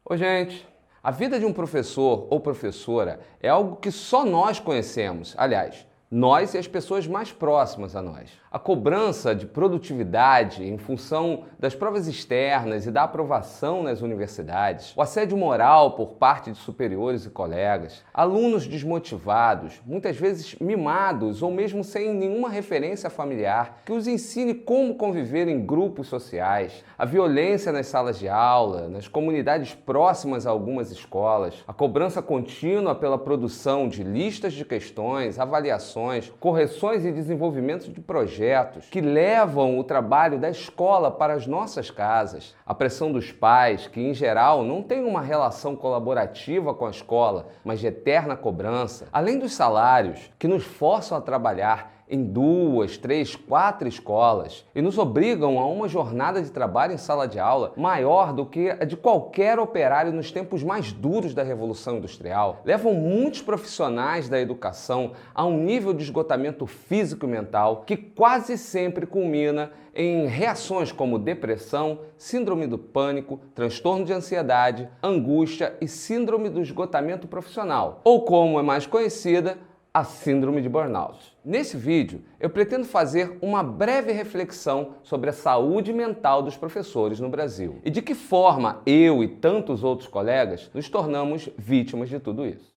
Ô, gente, a vida de um professor ou professora é algo que só nós conhecemos. Aliás, nós e as pessoas mais próximas a nós. A cobrança de produtividade em função das provas externas e da aprovação nas universidades, o assédio moral por parte de superiores e colegas, alunos desmotivados, muitas vezes mimados ou mesmo sem nenhuma referência familiar que os ensine como conviver em grupos sociais, a violência nas salas de aula, nas comunidades próximas a algumas escolas, a cobrança contínua pela produção de listas de questões, avaliações, correções e desenvolvimento de projetos que levam o trabalho da escola para as nossas casas, a pressão dos pais, que em geral não têm uma relação colaborativa com a escola, mas de eterna cobrança, além dos salários que nos forçam a trabalhar em 2, 3, 4 escolas e nos obrigam a uma jornada de trabalho em sala de aula maior do que a de qualquer operário nos tempos mais duros da Revolução Industrial, levam muitos profissionais da educação a um nível de esgotamento físico e mental que quase sempre culmina em reações como depressão, síndrome do pânico, transtorno de ansiedade, angústia e síndrome do esgotamento profissional, ou como é mais conhecida, a síndrome de burnout. Nesse vídeo, eu pretendo fazer uma breve reflexão sobre a saúde mental dos professores no Brasil e de que forma eu e tantos outros colegas nos tornamos vítimas de tudo isso.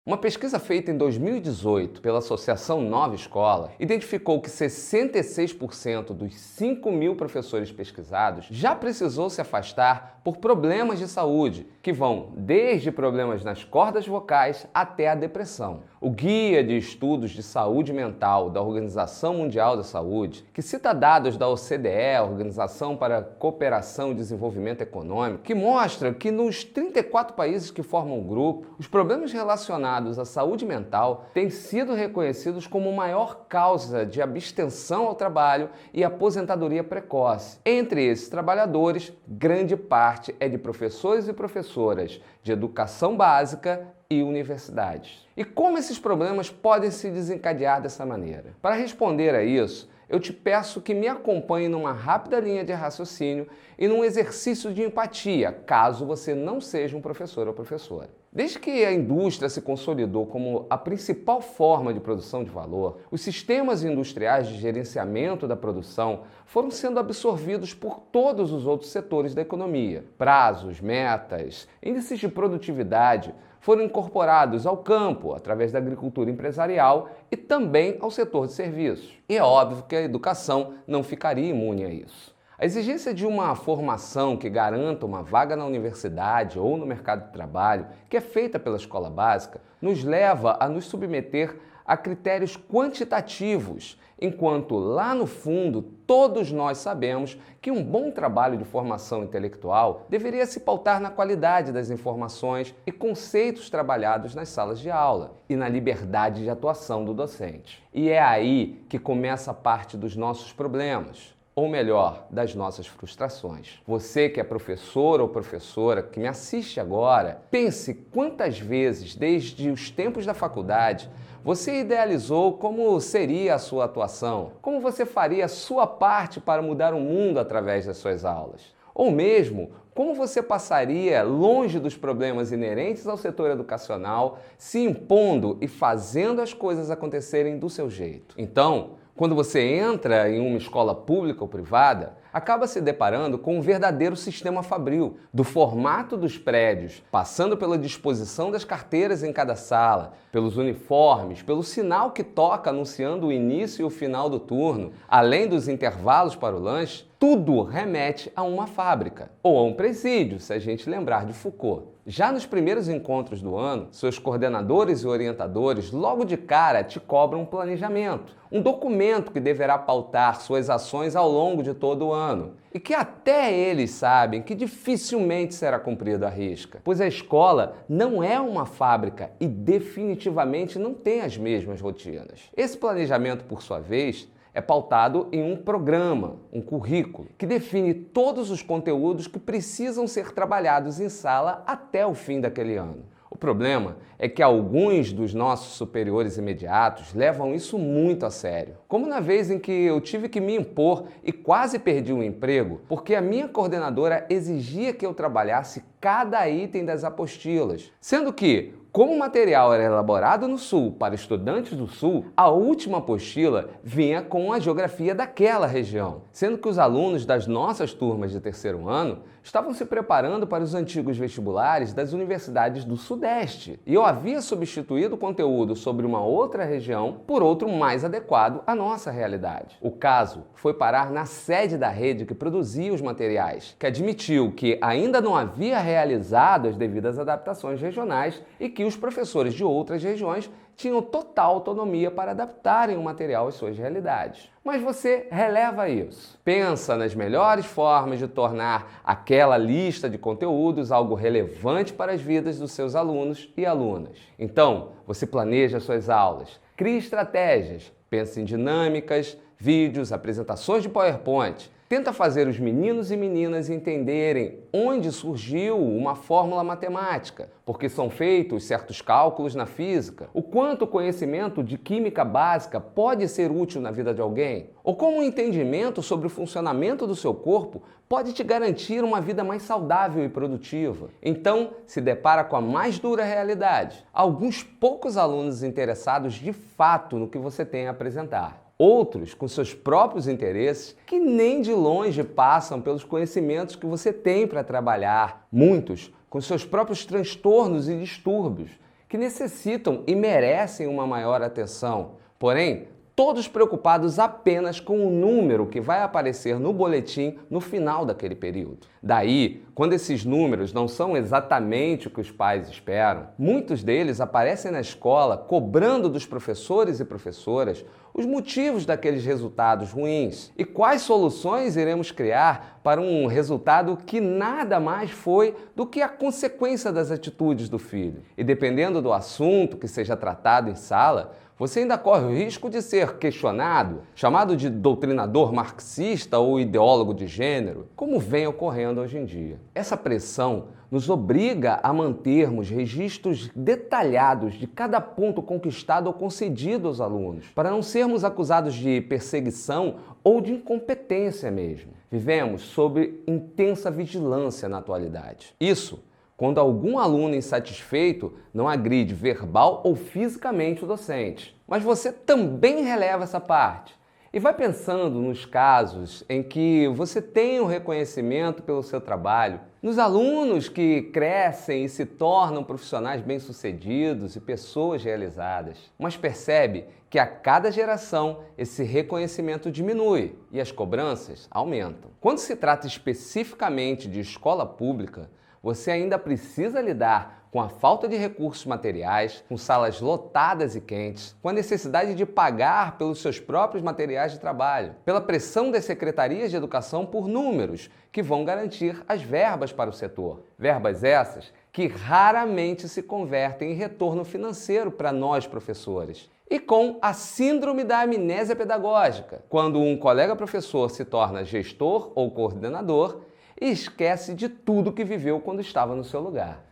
Uma pesquisa feita em 2018 pela Associação Nova Escola identificou que 66% dos 5.000 professores pesquisados já precisou se afastar por problemas de saúde, que vão desde problemas nas cordas vocais até a depressão. O Guia de Estudos de Saúde Mental da Organização Mundial da Saúde, que cita dados da OCDE, Organização para a Cooperação e Desenvolvimento Econômico, que mostra que nos 34 países que formam o grupo, os problemas relacionados à saúde mental têm sido reconhecidos como maior causa de abstenção ao trabalho e aposentadoria precoce. Entre esses trabalhadores, grande parte é de professores e professoras de educação básica e universidades. E como esses problemas podem se desencadear dessa maneira? Para responder a isso, eu te peço que me acompanhe numa rápida linha de raciocínio e num exercício de empatia, caso você não seja um professor ou professora. Desde que a indústria se consolidou como a principal forma de produção de valor, os sistemas industriais de gerenciamento da produção foram sendo absorvidos por todos os outros setores da economia. Prazos, metas, índices de produtividade foram incorporados ao campo através da agricultura empresarial e também ao setor de serviços. E é óbvio que a educação não ficaria imune a isso. A exigência de uma formação que garanta uma vaga na universidade ou no mercado de trabalho, que é feita pela escola básica, nos leva a nos submeter a critérios quantitativos, enquanto lá no fundo todos nós sabemos que um bom trabalho de formação intelectual deveria se pautar na qualidade das informações e conceitos trabalhados nas salas de aula e na liberdade de atuação do docente. E é aí que começa a parte dos nossos problemas. Ou melhor, das nossas frustrações. Você que é professor ou professora que me assiste agora, pense quantas vezes, desde os tempos da faculdade, você idealizou como seria a sua atuação, como você faria a sua parte para mudar o mundo através das suas aulas. Ou mesmo, como você passaria longe dos problemas inerentes ao setor educacional, se impondo e fazendo as coisas acontecerem do seu jeito. Então, quando você entra em uma escola pública ou privada, acaba se deparando com um verdadeiro sistema fabril, do formato dos prédios, passando pela disposição das carteiras em cada sala, pelos uniformes, pelo sinal que toca anunciando o início e o final do turno, além dos intervalos para o lanche, tudo remete a uma fábrica, ou a um presídio, se a gente lembrar de Foucault. Já nos primeiros encontros do ano, seus coordenadores e orientadores logo de cara te cobram um planejamento, um documento que deverá pautar suas ações ao longo de todo o ano, e que até eles sabem que dificilmente será cumprido à risca, pois a escola não é uma fábrica e definitivamente não tem as mesmas rotinas. Esse planejamento, por sua vez, é pautado em um programa, um currículo, que define todos os conteúdos que precisam ser trabalhados em sala até o fim daquele ano. O problema é que alguns dos nossos superiores imediatos levam isso muito a sério. Como na vez em que eu tive que me impor e quase perdi o emprego porque a minha coordenadora exigia que eu trabalhasse cada item das apostilas, sendo que, como o material era elaborado no Sul para estudantes do Sul, a última apostila vinha com a geografia daquela região, sendo que os alunos das nossas turmas de terceiro ano estavam se preparando para os antigos vestibulares das universidades do Sudeste. E eu havia substituído o conteúdo sobre uma outra região por outro mais adequado à nossa realidade. O caso foi parar na sede da rede que produzia os materiais, que admitiu que ainda não havia realizado as devidas adaptações regionais e que os professores de outras regiões tinham total autonomia para adaptarem o material às suas realidades. Mas você releva isso. Pensa nas melhores formas de tornar aquela lista de conteúdos algo relevante para as vidas dos seus alunos e alunas. Então, você planeja suas aulas, cria estratégias, pensa em dinâmicas, vídeos, apresentações de PowerPoint. Tenta fazer os meninos e meninas entenderem onde surgiu uma fórmula matemática, porque são feitos certos cálculos na física, o quanto o conhecimento de química básica pode ser útil na vida de alguém, ou como o entendimento sobre o funcionamento do seu corpo pode te garantir uma vida mais saudável e produtiva. Então, se depara com a mais dura realidade. Alguns poucos alunos interessados de fato no que você tem a apresentar. Outros com seus próprios interesses que nem de longe passam pelos conhecimentos que você tem para trabalhar. Muitos com seus próprios transtornos e distúrbios que necessitam e merecem uma maior atenção. Porém, todos preocupados apenas com o número que vai aparecer no boletim no final daquele período. Daí, quando esses números não são exatamente o que os pais esperam, muitos deles aparecem na escola cobrando dos professores e professoras os motivos daqueles resultados ruins e quais soluções iremos criar para um resultado que nada mais foi do que a consequência das atitudes do filho. E dependendo do assunto que seja tratado em sala, você ainda corre o risco de ser questionado, chamado de doutrinador marxista ou ideólogo de gênero, como vem ocorrendo hoje em dia. Essa pressão nos obriga a mantermos registros detalhados de cada ponto conquistado ou concedido aos alunos, para não sermos acusados de perseguição ou de incompetência mesmo. Vivemos sob intensa vigilância na atualidade. Isso quando algum aluno insatisfeito não agride verbal ou fisicamente o docente. Mas você também releva essa parte. E vai pensando nos casos em que você tem um reconhecimento pelo seu trabalho, nos alunos que crescem e se tornam profissionais bem-sucedidos e pessoas realizadas. Mas percebe que a cada geração esse reconhecimento diminui e as cobranças aumentam. Quando se trata especificamente de escola pública, você ainda precisa lidar com a falta de recursos materiais, com salas lotadas e quentes, com a necessidade de pagar pelos seus próprios materiais de trabalho, pela pressão das secretarias de educação por números que vão garantir as verbas para o setor. Verbas essas que raramente se convertem em retorno financeiro para nós professores. E com a síndrome da amnésia pedagógica, quando um colega professor se torna gestor ou coordenador e esquece de tudo que viveu quando estava no seu lugar.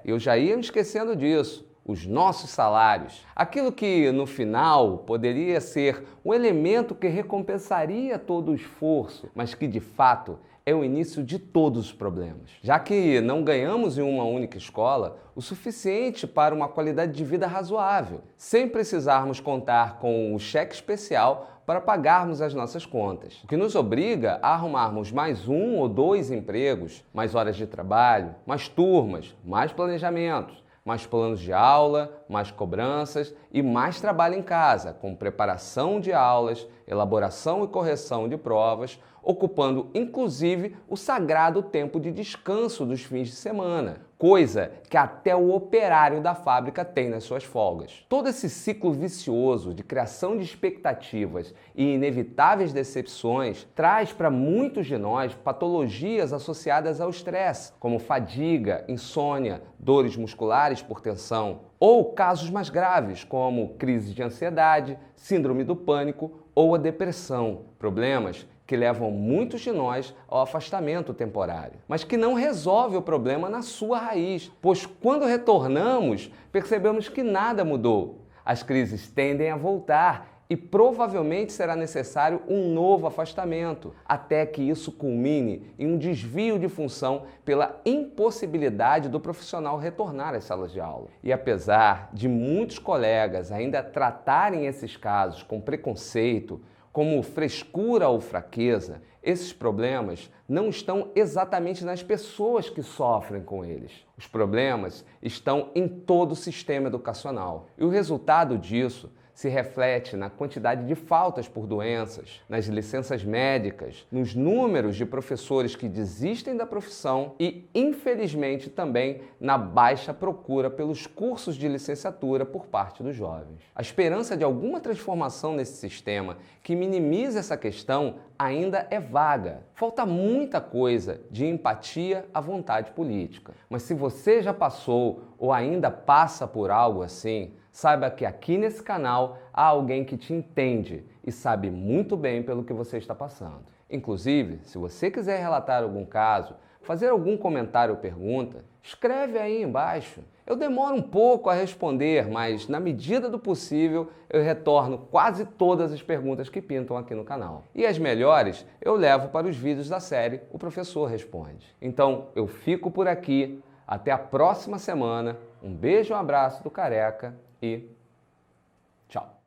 Eu já ia me esquecendo disso. Os nossos salários. Aquilo que, no final, poderia ser um elemento que recompensaria todo o esforço, mas que, de fato, é o início de todos os problemas. Já que não ganhamos em uma única escola o suficiente para uma qualidade de vida razoável, sem precisarmos contar com o cheque especial para pagarmos as nossas contas, o que nos obriga a arrumarmos mais um ou dois empregos, mais horas de trabalho, mais turmas, mais planejamentos, mais planos de aula, mais cobranças e mais trabalho em casa, com preparação de aulas, elaboração e correção de provas, ocupando inclusive o sagrado tempo de descanso dos fins de semana, coisa que até o operário da fábrica tem nas suas folgas. Todo esse ciclo vicioso de criação de expectativas e inevitáveis decepções traz para muitos de nós patologias associadas ao estresse, como fadiga, insônia, dores musculares por tensão, ou casos mais graves, como crise de ansiedade, síndrome do pânico ou a depressão, problemas que levam muitos de nós ao afastamento temporário, mas que não resolve o problema na sua raiz, pois quando retornamos, percebemos que nada mudou. As crises tendem a voltar e provavelmente será necessário um novo afastamento, até que isso culmine em um desvio de função pela impossibilidade do profissional retornar às salas de aula. E apesar de muitos colegas ainda tratarem esses casos com preconceito, como frescura ou fraqueza, esses problemas não estão exatamente nas pessoas que sofrem com eles. Os problemas estão em todo o sistema educacional. E o resultado disso se reflete na quantidade de faltas por doenças, nas licenças médicas, nos números de professores que desistem da profissão e, infelizmente, também na baixa procura pelos cursos de licenciatura por parte dos jovens. A esperança de alguma transformação nesse sistema que minimize essa questão ainda é vaga. Falta muita coisa de empatia à vontade política. Mas se você já passou ou ainda passa por algo assim, saiba que aqui nesse canal há alguém que te entende e sabe muito bem pelo que você está passando. Inclusive, se você quiser relatar algum caso, fazer algum comentário ou pergunta, escreve aí embaixo. Eu demoro um pouco a responder, mas na medida do possível eu retorno quase todas as perguntas que pintam aqui no canal. E as melhores eu levo para os vídeos da série O Professor Responde. Então eu fico por aqui, até a próxima semana, um beijo e um abraço do Careca e tchau!